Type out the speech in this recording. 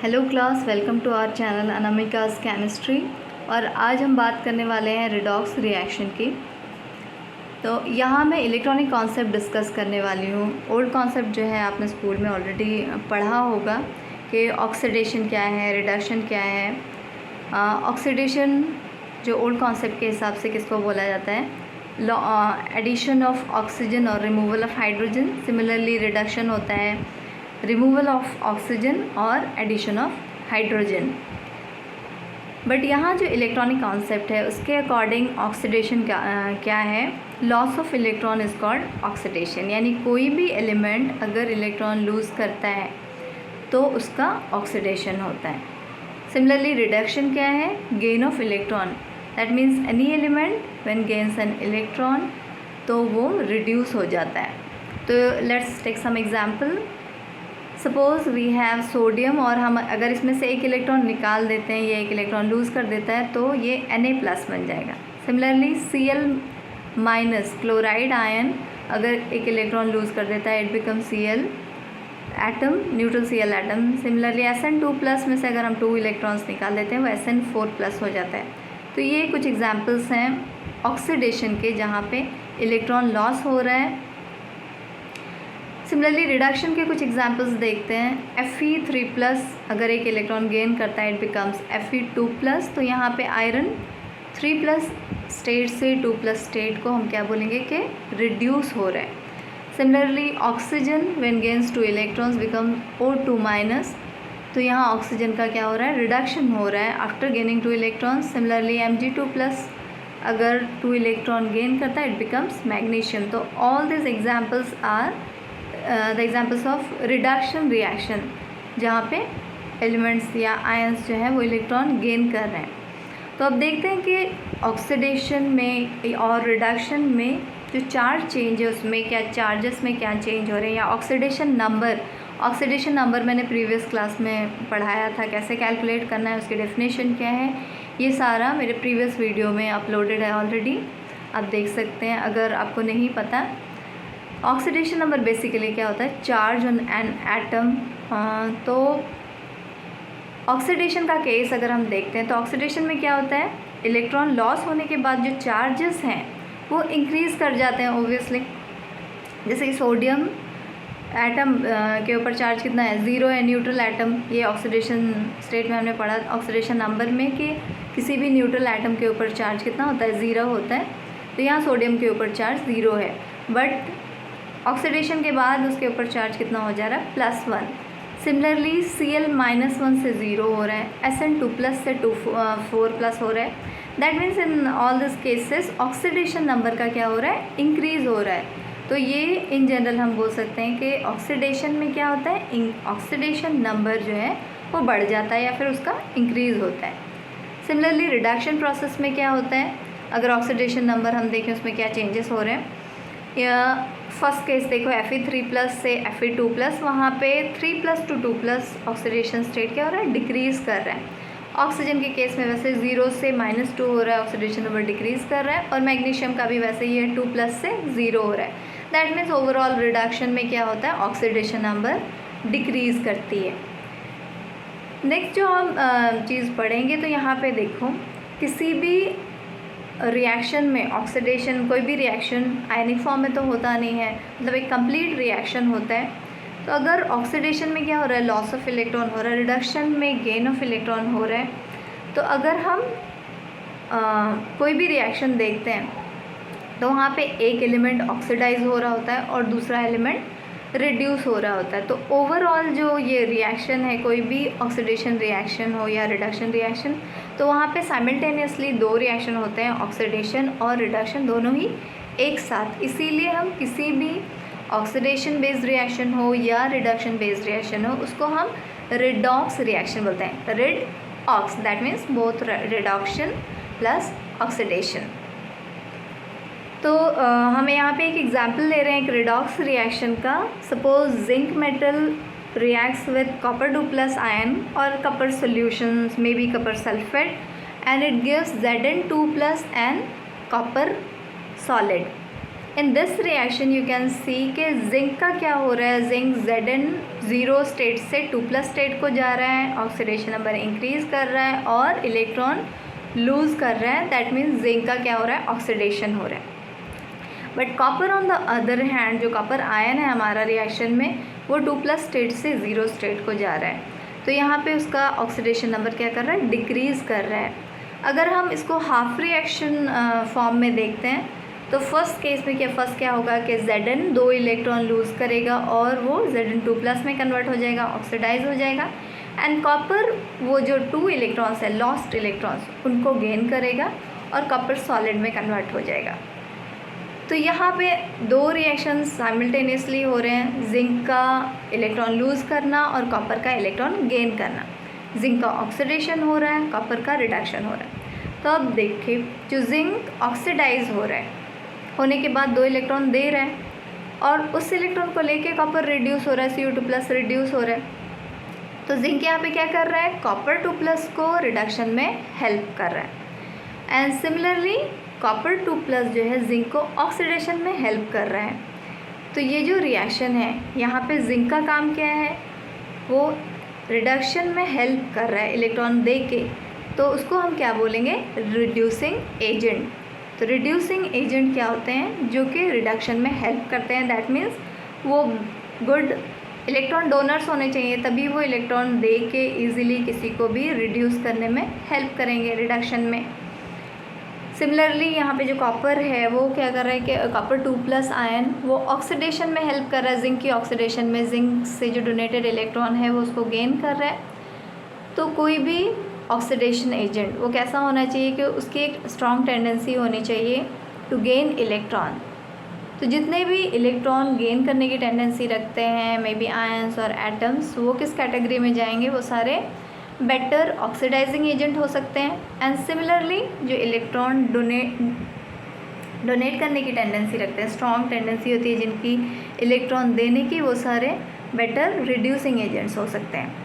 Hello class, welcome to our channel Anamika's chemistry. और आज हम बात करने वाले हैं रिडॉक्स रिएक्शन की। तो यहाँ मैं इलेक्ट्रॉनिक कॉन्सेप्ट डिस्कस करने वाली हूँ। ओल्ड कॉन्सेप्ट जो है आपने स्कूल में ऑलरेडी पढ़ा होगा कि ऑक्सीडेशन क्या है, रिडक्शन क्या है। ऑक्सीडेशन जो ओल्ड कॉन्सेप्ट के हिसाब से किसको बोला जाता है, एडिशन ऑफ ऑक्सीजन और removal of hydrogen. Similarly reduction होता है रिमूवल ऑफ ऑक्सीजन और एडिशन ऑफ हाइड्रोजन। बट यहाँ जो इलेक्ट्रॉनिक कॉन्सेप्ट है उसके अकॉर्डिंग ऑक्सीडेशन क्या है, loss of electron is called oxidation. यानी कोई भी एलिमेंट अगर इलेक्ट्रॉन लूज़ करता है तो उसका ऑक्सीडेशन होता है। सिमिलरली रिडक्शन क्या है, gain of electron. That means any element when gains an electron तो वो रिड्यूस हो जाता है। तो let's take some example. Suppose we have sodium और हम अगर इसमें से एक इलेक्ट्रॉन निकाल देते हैं, ये एक इलेक्ट्रॉन लूज़ कर देता है तो ये Na+ बन जाएगा। सिमिलरली Cl- क्लोराइड आयन अगर एक इलेक्ट्रॉन लूज़ कर देता है, it become Cl atom, neutral Cl atom. Similarly Sn2+ में से अगर हम 2 इलेक्ट्रॉन्स निकाल देते हैं वो Sn4+ हो जाता है। तो ये कुछ एग्जाम्पल्स हैं ऑक्सीडेशन के जहाँ पे इलेक्ट्रॉन लॉस हो रहा है। सिमिलरली रिडक्शन के कुछ एग्जांपल्स देखते हैं। Fe3+ अगर एक इलेक्ट्रॉन गेन करता है, इट बिकम्स Fe2+। तो यहाँ पे आयरन 3+ स्टेट से 2+ स्टेट को हम क्या बोलेंगे कि रिड्यूस हो रहा है। Similarly oxygen when gains 2 electrons become O2-। तो यहाँ ऑक्सीजन का क्या हो रहा है, रिडक्शन हो रहा है after gaining 2 electrons. Similarly Mg2+ अगर 2 इलेक्ट्रॉन गेन करता है, इट बिकम्स मैग्नीशियम। तो all this examples are the examples of reduction reaction जहाँ पे एलिमेंट्स या आयंस जो है वो इलेक्ट्रॉन गेन कर रहे हैं। तो अब देखते हैं कि ऑक्सीडेशन में और रिडक्शन में जो चार्ज चेंज है उसमें क्या, चार्जेस में क्या चेंज हो रहे हैं, या ऑक्सीडेशन नंबर मैंने प्रीवियस क्लास में पढ़ाया था कैसे कैलकुलेट करना है, उसकी डेफिनेशन क्या है, ये सारा मेरे प्रीवियस वीडियो में अपलोडेड है ऑलरेडी, आप देख सकते हैं अगर आपको नहीं पता। ऑक्सीडेशन नंबर बेसिकली क्या होता है, चार्ज ऑन एन एटम। तो ऑक्सीडेशन का केस अगर हम देखते हैं तो ऑक्सीडेशन में क्या होता है, इलेक्ट्रॉन लॉस होने के बाद जो चार्जेस हैं वो इंक्रीज़ कर जाते हैं ओब्वियसली। जैसे कि सोडियम एटम के ऊपर चार्ज कितना है, 0 है, न्यूट्रल एटम। ये ऑक्सीडेशन स्टेट में हमने पढ़ा ऑक्सीडेशन नंबर में कि किसी भी न्यूट्रल एटम के ऊपर चार्ज कितना होता है, 0 होता है। तो यहाँ सोडियम के ऊपर चार्ज 0 है, बट ऑक्सीडेशन के बाद उसके ऊपर चार्ज कितना हो जा रहा है, +1। सिमिलरली Cl-1 से 0 हो रहा है, Sn2+ से 4+ हो रहा है। That means in all this cases oxidation number का क्या हो रहा है, इंक्रीज़ हो रहा है। तो ये इन जनरल हम बोल सकते हैं कि ऑक्सीडेशन में क्या होता है, ऑक्सीडेशन नंबर जो है वो बढ़ जाता है या फिर उसका इंक्रीज़ होता है। सिमिलरली रिडक्शन प्रोसेस में क्या होता है, अगर ऑक्सीडेशन नंबर हम देखें उसमें क्या चेंजेस हो रहे हैं। या फर्स्ट केस देखो Fe3+ से Fe2+, वहाँ पे 3+ to 2+ ऑक्सीडेशन स्टेट क्या हो रहा है, डिक्रीज़ कर रहा है। ऑक्सीजन के केस में वैसे 0 से -2 हो रहा है, ऑक्सीडेशन नंबर डिक्रीज़ कर रहा है। और मैग्नीशियम का भी वैसे ही है, 2+ से 0 हो रहा है। दैट मीन्स ओवरऑल रिडक्शन में क्या होता है, ऑक्सीडेशन नंबर डिक्रीज़ करती है। नेक्स्ट जो हम चीज़ पढ़ेंगे तो यहाँ पे देखो, किसी भी रिएक्शन में ऑक्सीडेशन, कोई भी रिएक्शन आयनिक फॉर्म में तो होता नहीं है, मतलब एक कंप्लीट रिएक्शन होता है। तो अगर ऑक्सीडेशन में क्या हो रहा है, लॉस ऑफ इलेक्ट्रॉन हो रहा है, रिडक्शन में गेन ऑफ इलेक्ट्रॉन हो रहा है। तो अगर हम कोई भी रिएक्शन देखते हैं तो वहाँ पे एक एलिमेंट ऑक्सीडाइज हो रहा होता है और दूसरा एलिमेंट रिड्यूस हो रहा होता है। तो ओवरऑल जो ये रिएक्शन है, कोई भी ऑक्सीडेशन रिएक्शन हो या रिडक्शन रिएक्शन, तो वहाँ पे साइमल्टेनियसली 2 रिएक्शन होते हैं, ऑक्सीडेशन और रिडक्शन दोनों ही एक साथ। इसीलिए हम किसी भी ऑक्सीडेशन बेस्ड रिएक्शन हो या रिडक्शन बेस्ड रिएक्शन हो उसको हम रिडॉक्स रिएक्शन बोलते हैं। Redox that means both reduction plus oxidation. तो हमें यहाँ पे एक एग्जाम्पल ले रहे हैं एक रिडॉक्स रिएक्शन का। Suppose zinc metal reacts with copper 2+ ion or copper solutions, maybe copper sulfate, and it gives Zn2+ and copper solid. In this reaction you can see कि जिंक का क्या हो रहा है, जिंक Zn0 स्टेट से 2+ state को जा रहा है, ऑक्सीडेशन नंबर इंक्रीज कर रहा है और इलेक्ट्रॉन लूज़ कर रहा है। दैट मीन्स जिंक का क्या हो रहा है, ऑक्सीडेशन हो रहा है। But copper on the other hand, जो कॉपर आयन है हमारा रिएक्शन में, वो 2+ स्टेट से 0 स्टेट को जा रहा है, तो यहाँ पे उसका ऑक्सीडेशन नंबर क्या कर रहा है, डिक्रीज़ कर रहा है। अगर हम इसको हाफ रिएक्शन फॉर्म में देखते हैं तो फर्स्ट केस में फर्स्ट क्या होगा कि Zn 2 इलेक्ट्रॉन लूज़ करेगा और वो Zn2+ में कन्वर्ट हो जाएगा, ऑक्सीडाइज हो जाएगा। एंड कॉपर वो जो 2 इलेक्ट्रॉन्स है, लॉस्ट इलेक्ट्रॉन्स, उनको गेन करेगा और कॉपर सॉलिड में कन्वर्ट हो जाएगा। तो यहाँ पे 2 रिएक्शंस साइमल्टेनियसली हो रहे हैं, जिंक का इलेक्ट्रॉन लूज़ करना और कॉपर का इलेक्ट्रॉन गेन करना। जिंक का ऑक्सीडेशन हो रहा है, कॉपर का रिडक्शन हो रहा है। तो अब देखिए, जो जिंक ऑक्सीडाइज हो रहा है, होने के बाद 2 इलेक्ट्रॉन दे रहा है और उस इलेक्ट्रॉन को लेके कॉपर रिड्यूस हो रहा है, Cu2+ रिड्यूस हो रहा है। तो जिंक यहाँ पे क्या कर रहा है, कॉपर 2+ को रिडक्शन में हेल्प कर रहा है। एंड सिमिलरली कॉपर 2+ जो है जिंक को ऑक्सीडेशन में हेल्प कर रहा है। तो ये जो रिएक्शन है, यहाँ पे जिंक का काम क्या है, वो रिडक्शन में हेल्प कर रहा है इलेक्ट्रॉन दे के, तो उसको हम क्या बोलेंगे, रिड्यूसिंग एजेंट। तो रिड्यूसिंग एजेंट क्या होते हैं, जो कि रिडक्शन में हेल्प करते हैं। दैट मीन्स वो गुड इलेक्ट्रॉन डोनर्स होने चाहिए, तभी वो इलेक्ट्रॉन दे के ईजिली किसी को भी रिड्यूस करने में हेल्प करेंगे रिडक्शन में। सिमिलरली यहाँ पे जो कॉपर है वो क्या कर रहा है कि कॉपर 2+ आयन वो ऑक्सीडेशन में हेल्प कर रहा है, जिंक की ऑक्सीडेशन में। जिंक से जो डोनेटेड इलेक्ट्रॉन है वो उसको गेन कर रहा है। तो कोई भी ऑक्सीडेशन एजेंट वो कैसा होना चाहिए कि उसकी एक स्ट्रॉन्ग टेंडेंसी होनी चाहिए टू गेन इलेक्ट्रॉन। तो जितने भी इलेक्ट्रॉन गेन करने की टेंडेंसी रखते हैं, मे बी आयंस और एटम्स, वो किस कैटेगरी में जाएंगे, वो सारे बेटर ऑक्सीडाइजिंग एजेंट हो सकते हैं। एंड सिमिलरली जो इलेक्ट्रॉन डोनेट करने की टेंडेंसी रखते हैं, स्ट्रॉन्ग टेंडेंसी होती है जिनकी इलेक्ट्रॉन देने की, वो सारे बेटर रिड्यूसिंग एजेंट्स हो सकते हैं।